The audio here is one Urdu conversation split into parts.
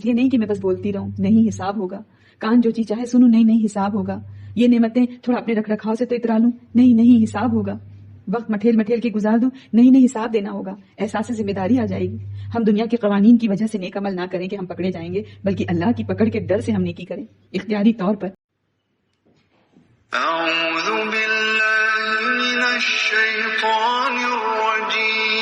یہ نہیں کہ میں بس بولتی رہوں، نہیں حساب ہوگا. کان جو چیز چاہے سنوں، نہیں حساب ہوگا. یہ نعمتیں تھوڑا اپنے رکھ رکھاؤ سے تو اترا لوں، نہیں حساب ہوگا. وقت مٹھیل کے گزار دوں، نہیں حساب دینا ہوگا. احساس ذمہ داری آ جائے گی. ہم دنیا کے قوانین کی وجہ سے نیک عمل نہ کریں کہ ہم پکڑے جائیں گے، بلکہ اللہ کی پکڑ کے ڈر سے ہم نیکی کریں اختیاری طور پر. اعوذ باللہ من الشیطان الرجیم.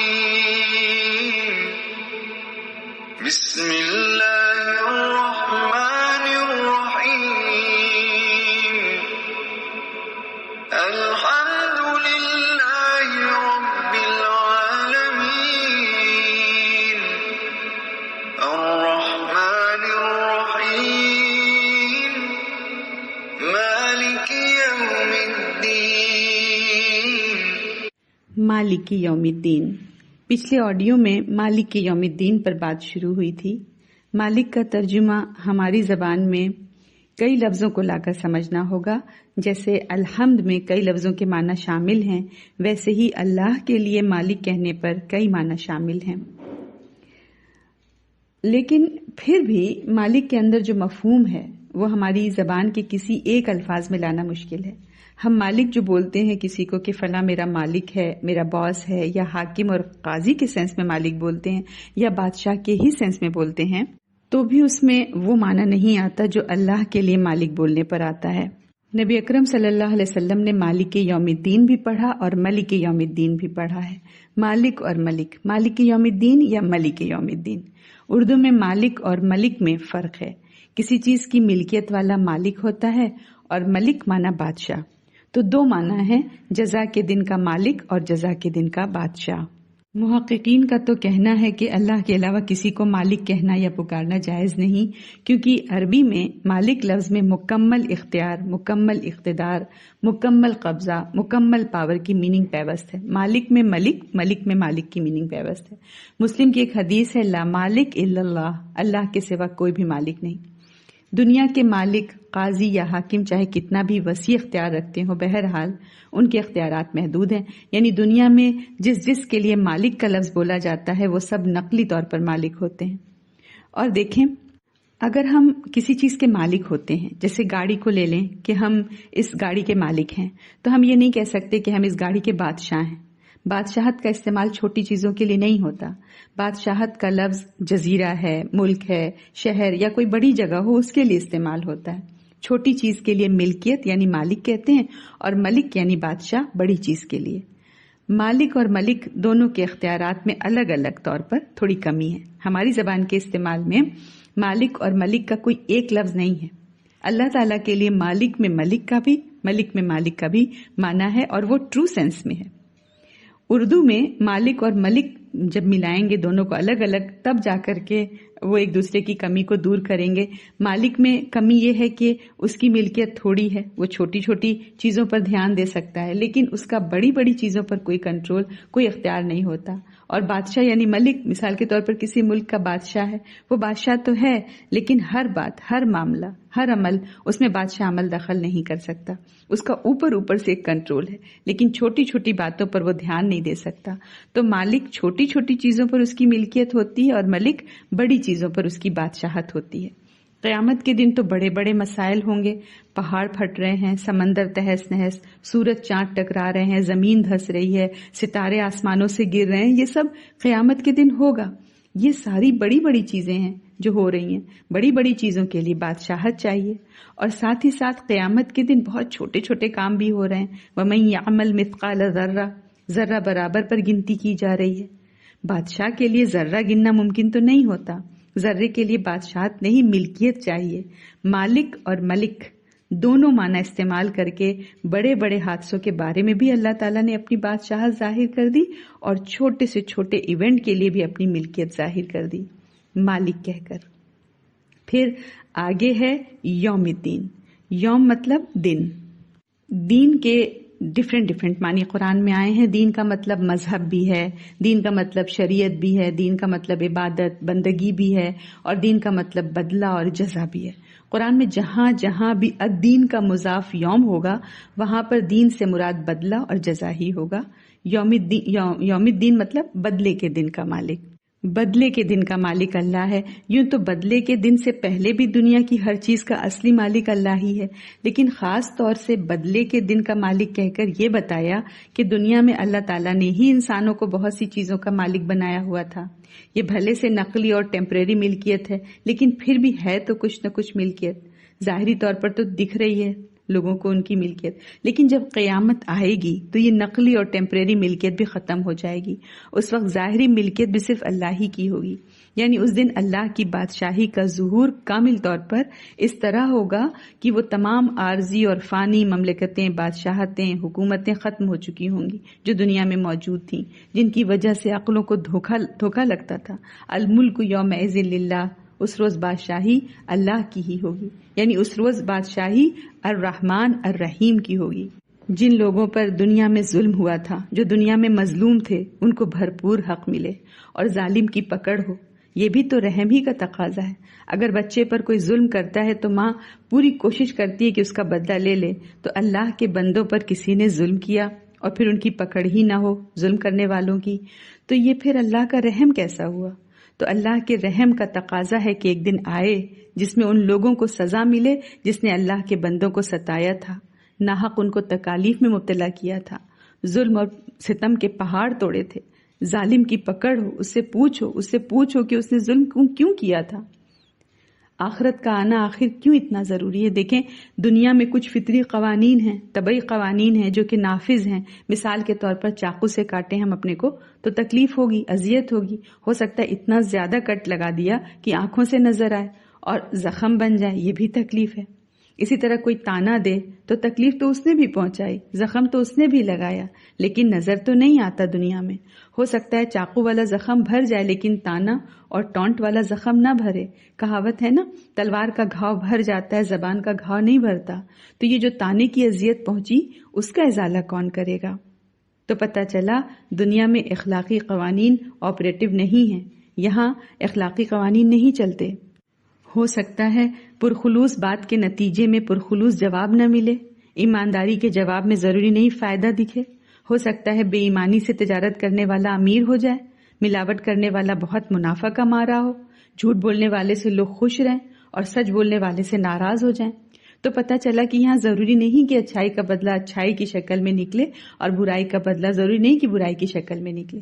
بسم اللہ الرحمن الرحیم. الحمد للہ رب العالمین. الرحمن الرحیم. مالک یوم الدین. مالک یوم الدین. پچھلے آڈیو میں مالک یوم الدین پر بات شروع ہوئی تھی. مالک کا ترجمہ ہماری زبان میں کئی لفظوں کو لا کر سمجھنا ہوگا. جیسے الحمد میں کئی لفظوں کے معنی شامل ہیں، ویسے ہی اللہ کے لیے مالک کہنے پر کئی معنی شامل ہیں. لیکن پھر بھی مالک کے اندر جو مفہوم ہے وہ ہماری زبان کے کسی ایک الفاظ میں لانا مشکل ہے. ہم مالک جو بولتے ہیں کسی کو کہ فلاں میرا مالک ہے، میرا باس ہے، یا حاکم اور قاضی کے سینس میں مالک بولتے ہیں، یا بادشاہ کے ہی سینس میں بولتے ہیں، تو بھی اس میں وہ معنی نہیں آتا جو اللہ کے لیے مالک بولنے پر آتا ہے. نبی اکرم صلی اللہ علیہ وسلم نے مالک یوم الدین بھی پڑھا اور ملک یوم الدین بھی پڑھا ہے. مالک اور ملک، مالک یوم الدین یا ملک یوم الدین. اردو میں مالک اور ملک میں فرق ہے. کسی چیز کی ملکیت والا مالک ہوتا ہے اور ملک مانا بادشاہ. تو دو معنی ہیں، جزا کے دن کا مالک اور جزا کے دن کا بادشاہ. محققین کا تو کہنا ہے کہ اللہ کے علاوہ کسی کو مالک کہنا یا پکارنا جائز نہیں، کیونکہ عربی میں مالک لفظ میں مکمل اختیار، مکمل اقتدار، مکمل قبضہ، مکمل پاور کی میننگ پیوست ہے. مالک میں ملک، ملک میں مالک کی میننگ پیوست ہے. مسلم کی ایک حدیث ہے، لا مالک الا اللہ، اللہ کے سوا کوئی بھی مالک نہیں. دنیا کے مالک، قاضی یا حاکم چاہے کتنا بھی وسیع اختیار رکھتے ہوں، بہرحال ان کے اختیارات محدود ہیں. یعنی دنیا میں جس کے لیے مالک کا لفظ بولا جاتا ہے وہ سب نقلی طور پر مالک ہوتے ہیں. اور دیکھیں، اگر ہم کسی چیز کے مالک ہوتے ہیں، جیسے گاڑی کو لے لیں کہ ہم اس گاڑی کے مالک ہیں، تو ہم یہ نہیں کہہ سکتے کہ ہم اس گاڑی کے بادشاہ ہیں. بادشاہت کا استعمال چھوٹی چیزوں کے لیے نہیں ہوتا. بادشاہت کا لفظ جزیرہ ہے، ملک ہے، شہر یا کوئی بڑی جگہ ہو اس کے لیے استعمال ہوتا ہے. چھوٹی چیز کے لیے ملکیت یعنی مالک کہتے ہیں، اور ملک یعنی بادشاہ بڑی چیز کے لیے. مالک اور ملک دونوں کے اختیارات میں الگ الگ طور پر تھوڑی کمی ہے. ہماری زبان کے استعمال میں مالک اور ملک کا کوئی ایک لفظ نہیں ہے. اللہ تعالیٰ کے لیے مالک میں ملک کا بھی، ملک میں مالک کا بھی معنی ہے، اور وہ ٹرو سینس میں ہے. اردو میں مالک اور ملک جب ملائیں گے دونوں کو الگ الگ، تب جا کر کے وہ ایک دوسرے کی کمی کو دور کریں گے. مالک میں کمی یہ ہے کہ اس کی ملکیت تھوڑی ہے، وہ چھوٹی چھوٹی چیزوں پر دھیان دے سکتا ہے، لیکن اس کا بڑی بڑی چیزوں پر کوئی کنٹرول، کوئی اختیار نہیں ہوتا. اور بادشاہ یعنی ملک، مثال کے طور پر کسی ملک کا بادشاہ ہے، وہ بادشاہ تو ہے لیکن ہر بات، ہر معاملہ، ہر عمل اس میں بادشاہ عمل دخل نہیں کر سکتا. اس کا اوپر سے ایک کنٹرول ہے، لیکن چھوٹی چھوٹی باتوں پر وہ دھیان نہیں دے سکتا. تو مالک چھوٹی چھوٹی چیزوں پر اس کی ملکیت ہوتی ہے، اور ملک بڑی چیزوں پر اس کی بادشاہت ہوتی ہے. قیامت کے دن تو بڑے بڑے مسائل ہوں گے. پہاڑ پھٹ رہے ہیں، سمندر تہس نہس، سورج چاند ٹکرا رہے ہیں، زمین دھس رہی ہے، ستارے آسمانوں سے گر رہے ہیں. یہ سب قیامت کے دن ہوگا. یہ ساری بڑی بڑی چیزیں ہیں جو ہو رہی ہیں. بڑی بڑی چیزوں کے لیے بادشاہت چاہیے، اور ساتھ ہی ساتھ قیامت کے دن بہت چھوٹے چھوٹے کام بھی ہو رہے ہیں. وَمَن يَعْمَلْ مِثْقَالَ ذَرَّةٍ، ذرہ برابر پر گنتی کی جا رہی ہے. بادشاہ کے لیے ذرہ گننا ممکن تو نہیں ہوتا. ذرے کے لیے بادشاہت نہیں، ملکیت چاہیے. مالک اور ملک دونوں معنی استعمال کر کے بڑے بڑے حادثوں کے بارے میں بھی اللہ تعالیٰ نے اپنی بادشاہت ظاہر کر دی، اور چھوٹے سے چھوٹے ایونٹ کے لیے بھی اپنی ملکیت ظاہر کر دی مالک کہہ کر. پھر آگے ہے یوم الدین. یوم مطلب دن. دین کے ڈفرینٹ معنی قرآن میں آئے ہیں. دین کا مطلب مذہب بھی ہے، دین کا مطلب شریعت بھی ہے، دین کا مطلب عبادت بندگی بھی ہے، اور دین کا مطلب بدلہ اور جزا بھی ہے. قرآن میں جہاں جہاں بھی الدین کا مضاف یوم ہوگا وہاں پر دین سے مراد بدلہ اور جزا ہی ہوگا. یوم الدین مطلب بدلے کے دن کا مالک. بدلے کے دن کا مالک اللہ ہے. یوں تو بدلے کے دن سے پہلے بھی دنیا کی ہر چیز کا اصلی مالک اللہ ہی ہے، لیکن خاص طور سے بدلے کے دن کا مالک کہہ کر یہ بتایا کہ دنیا میں اللہ تعالیٰ نے ہی انسانوں کو بہت سی چیزوں کا مالک بنایا ہوا تھا. یہ بھلے سے نقلی اور ٹیمپریری ملکیت ہے، لیکن پھر بھی ہے تو کچھ نہ کچھ ملکیت. ظاہری طور پر تو دکھ رہی ہے لوگوں کو ان کی ملکیت، لیکن جب قیامت آئے گی تو یہ نقلی اور ٹیمپریری ملکیت بھی ختم ہو جائے گی. اس وقت ظاہری ملکیت بھی صرف اللہ ہی کی ہوگی. یعنی اس دن اللہ کی بادشاہی کا ظہور کامل طور پر اس طرح ہوگا کہ وہ تمام عارضی اور فانی مملکتیں، بادشاہتیں، حکومتیں ختم ہو چکی ہوں گی جو دنیا میں موجود تھیں، جن کی وجہ سے عقلوں کو دھوکا لگتا تھا. الملک یومئذ للہ، اس روز بادشاہی اللہ کی ہی ہوگی. یعنی اس روز بادشاہی الرحمن الرحیم کی ہوگی. جن لوگوں پر دنیا میں ظلم ہوا تھا، جو دنیا میں مظلوم تھے، ان کو بھرپور حق ملے اور ظالم کی پکڑ ہو. یہ بھی تو رحم ہی کا تقاضا ہے. اگر بچے پر کوئی ظلم کرتا ہے تو ماں پوری کوشش کرتی ہے کہ اس کا بدلہ لے لے. تو اللہ کے بندوں پر کسی نے ظلم کیا اور پھر ان کی پکڑ ہی نہ ہو ظلم کرنے والوں کی، تو یہ پھر اللہ کا رحم کیسا ہوا؟ تو اللہ کے رحم کا تقاضا ہے کہ ایک دن آئے جس میں ان لوگوں کو سزا ملے جس نے اللہ کے بندوں کو ستایا تھا، ناحق ان کو تکالیف میں مبتلا کیا تھا، ظلم اور ستم کے پہاڑ توڑے تھے. ظالم کی پکڑ ہو، اس سے پوچھو کہ اس نے ظلم کیوں کیا تھا. آخرت کا آنا آخر کیوں اتنا ضروری ہے؟ دیکھیں، دنیا میں کچھ فطری قوانین ہیں، طبعی قوانین ہیں جو کہ نافذ ہیں. مثال کے طور پر چاقو سے کاٹیں ہم اپنے کو تو تکلیف ہوگی، اذیت ہوگی. ہو سکتا ہے اتنا زیادہ کٹ لگا دیا کہ آنکھوں سے نظر آئے اور زخم بن جائے، یہ بھی تکلیف ہے. اسی طرح کوئی تانا دے تو تکلیف تو اس نے بھی پہنچائی، زخم تو اس نے بھی لگایا، لیکن نظر تو نہیں آتا دنیا میں. ہو سکتا ہے چاقو والا زخم بھر جائے لیکن تانا اور ٹونٹ والا زخم نہ بھرے. کہاوت ہے نا، تلوار کا گھاؤ بھر جاتا ہے، زبان کا گھاؤ نہیں بھرتا. تو یہ جو تانے کی اذیت پہنچی اس کا ازالہ کون کرے گا؟ تو پتہ چلا دنیا میں اخلاقی قوانین آپریٹو نہیں ہیں، یہاں اخلاقی قوانین نہیں چلتے. ہو سکتا ہے پرخلوص بات کے نتیجے میں پرخلوص جواب نہ ملے، ایمانداری کے جواب میں ضروری نہیں فائدہ دکھے. ہو سکتا ہے بے ایمانی سے تجارت کرنے والا امیر ہو جائے، ملاوٹ کرنے والا بہت منافع کما رہا ہو، جھوٹ بولنے والے سے لوگ خوش رہیں اور سچ بولنے والے سے ناراض ہو جائیں. تو پتہ چلا کہ یہاں ضروری نہیں کہ اچھائی کا بدلہ اچھائی کی شکل میں نکلے اور برائی کا بدلہ ضروری نہیں کہ برائی کی شکل میں نکلے.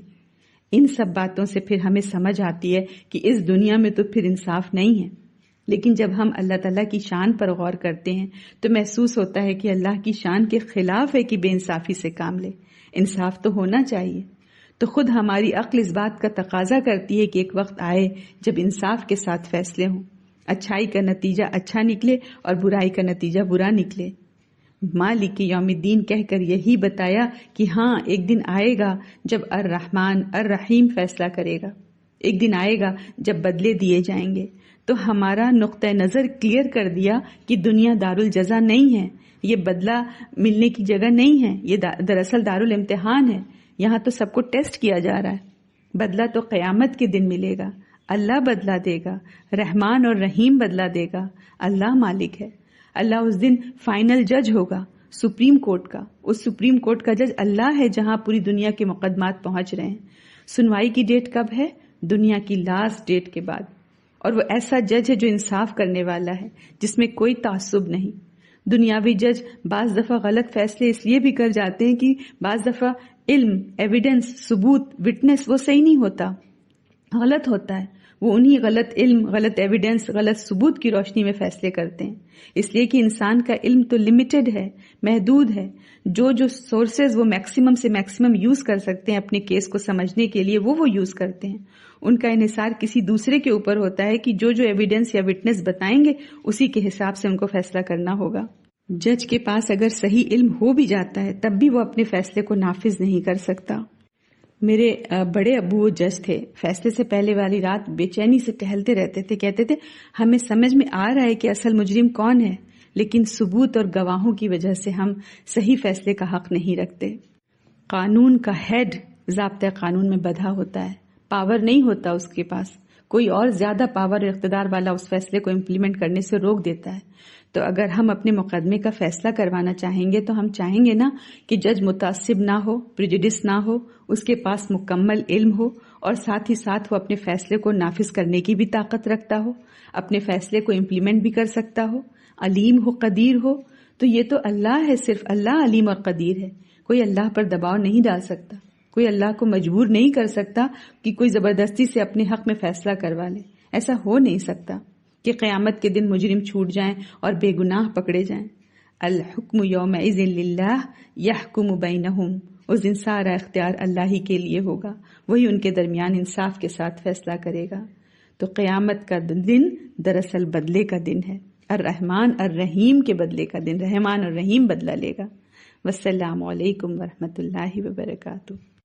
ان سب باتوں سے پھر ہمیں سمجھ آتی ہے کہ اس دنیا میں تو پھر انصاف نہیں ہے. لیکن جب ہم اللہ تعالیٰ کی شان پر غور کرتے ہیں تو محسوس ہوتا ہے کہ اللہ کی شان کے خلاف ہے کہ بے انصافی سے کام لے. انصاف تو ہونا چاہیے. تو خود ہماری عقل اس بات کا تقاضا کرتی ہے کہ ایک وقت آئے جب انصاف کے ساتھ فیصلے ہوں، اچھائی کا نتیجہ اچھا نکلے اور برائی کا نتیجہ برا نکلے. مالک یوم الدین کہہ کر یہی بتایا کہ ہاں ایک دن آئے گا جب الرحمن الرحیم فیصلہ کرے گا. ایک دن آئے گا جب بدلے دیے جائیں گے. تو ہمارا نقطہ نظر کلیئر کر دیا کہ دنیا دارالجزا نہیں ہے، یہ بدلہ ملنے کی جگہ نہیں ہے، یہ دراصل دارالامتحان ہے. یہاں تو سب کو ٹیسٹ کیا جا رہا ہے. بدلہ تو قیامت کے دن ملے گا. اللہ بدلہ دے گا، رحمان اور رحیم بدلہ دے گا. اللہ مالک ہے. اللہ اس دن فائنل جج ہوگا سپریم کورٹ کا. اس سپریم کورٹ کا جج اللہ ہے جہاں پوری دنیا کے مقدمات پہنچ رہے ہیں. سنوائی کی ڈیٹ کب ہے؟ دنیا کی لاسٹ ڈیٹ کے بعد. اور وہ ایسا جج ہے جو انصاف کرنے والا ہے، جس میں کوئی تعصب نہیں. دنیاوی جج بعض دفعہ غلط فیصلے اس لیے بھی کر جاتے ہیں کہ بعض دفعہ علم، ایویڈنس، ثبوت، وٹنس وہ صحیح نہیں ہوتا، غلط ہوتا ہے. وہ انہی غلط علم، غلط ایویڈنس، غلط ثبوت کی روشنی میں فیصلے کرتے ہیں. اس لیے کہ انسان کا علم تو لمیٹڈ ہے، محدود ہے. جو سورسز وہ میکسیمم سے میکسیمم یوز کر سکتے ہیں اپنے کیس کو سمجھنے کے لیے وہ یوز کرتے ہیں. ان کا انحصار کسی دوسرے کے اوپر ہوتا ہے کہ جو ایویڈنس یا وٹنس بتائیں گے اسی کے حساب سے ان کو فیصلہ کرنا ہوگا. جج کے پاس اگر صحیح علم ہو بھی جاتا ہے تب بھی وہ اپنے فیصلے کو نافذ نہیں کر سکتا. میرے بڑے ابو وہ جج تھے. فیصلے سے پہلے والی رات بے چینی سے ٹہلتے رہتے تھے. کہتے تھے ہمیں سمجھ میں آ رہا ہے کہ اصل مجرم کون ہے، لیکن ثبوت اور گواہوں کی وجہ سے ہم صحیح فیصلے کا حق نہیں رکھتے. قانون کا ہیڈ ضابطۂ قانون میں بدھا ہوتا ہے، پاور نہیں ہوتا اس کے پاس. کوئی اور زیادہ پاور اور اقتدار والا اس فیصلے کو امپلیمنٹ کرنے سے روک دیتا ہے. تو اگر ہم اپنے مقدمے کا فیصلہ کروانا چاہیں گے تو ہم چاہیں گے نا کہ جج متعصب نہ ہو، پریجوڈس نہ ہو، اس کے پاس مکمل علم ہو اور ساتھ ہی ساتھ وہ اپنے فیصلے کو نافذ کرنے کی بھی طاقت رکھتا ہو، اپنے فیصلے کو امپلیمنٹ بھی کر سکتا ہو، علیم ہو، قدیر ہو، تو یہ تو اللہ ہے، صرف اللہ علیم اور قدیر ہے. کوئی اللہ پر دباؤ نہیں ڈال سکتا، کوئی اللہ کو مجبور نہیں کر سکتا کہ کوئی زبردستی سے اپنے حق میں فیصلہ کروا لے. ایسا ہو نہیں سکتا کہ قیامت کے دن مجرم چھوٹ جائیں اور بے گناہ پکڑے جائیں. الحکم یومئذ للہ یحکم بینہم، اس دن سارا اختیار اللہ ہی کے لیے ہوگا، وہی ان کے درمیان انصاف کے ساتھ فیصلہ کرے گا. تو قیامت کا دن دراصل بدلے کا دن ہے، الرحمن الرحیم کے بدلے کا دن، رحمان اور رحیم بدلہ لے گا. والسلام علیکم ورحمۃ اللہ وبرکاتہ.